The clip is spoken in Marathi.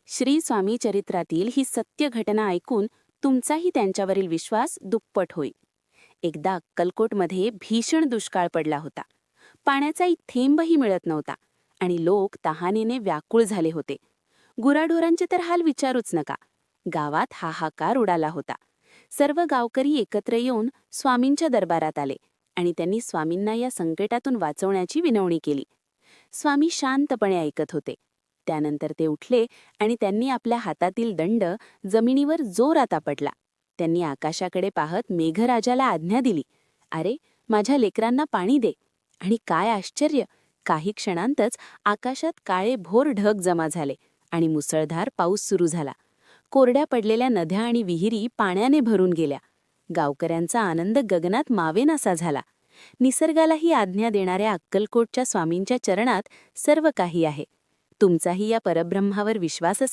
श्री स्वामी चरित्रातील ही सत्य घटना ऐकून तुमचाही त्यांच्यावरील विश्वास दुप्पट होईल. एकदा अक्कलकोटमध्ये भीषण दुष्काळ पडला होता. पाण्याचा एक थेंबही मिळत नव्हता आणि लोक तहानेने व्याकुळ झाले होते. गुराढोरांचे तर हाल विचारूच नका. गावात हाहाकार उडाला होता. सर्व गावकरी एकत्र येऊन स्वामींच्या दरबारात आले आणि त्यांनी स्वामींना या संकटातून वाचवण्याची विनवणी केली. स्वामी शांतपणे ऐकत होते. त्यानंतर ते उठले आणि त्यांनी आपल्या हातातील दंड जमिनीवर जोरात आपटला. त्यांनी आकाशाकडे पाहत मेघराजाला आज्ञा दिली, "अरे, माझ्या लेकरांना पाणी दे." आणि काय आश्चर्य! काही क्षणांतच आकाशात काळे भोर ढग जमा झाले आणि मुसळधार पाऊस सुरू झाला. कोरड्या पडलेल्या नद्या आणि विहिरी पाण्याने भरून गेल्या. गावकऱ्यांचा आनंद गगनात मावेनासा झाला. निसर्गालाही आज्ञा देणाऱ्या अक्कलकोटच्या स्वामींच्या चरणात सर्व काही आहे. तुमचाही या परब्रह्मावर विश्वास असेल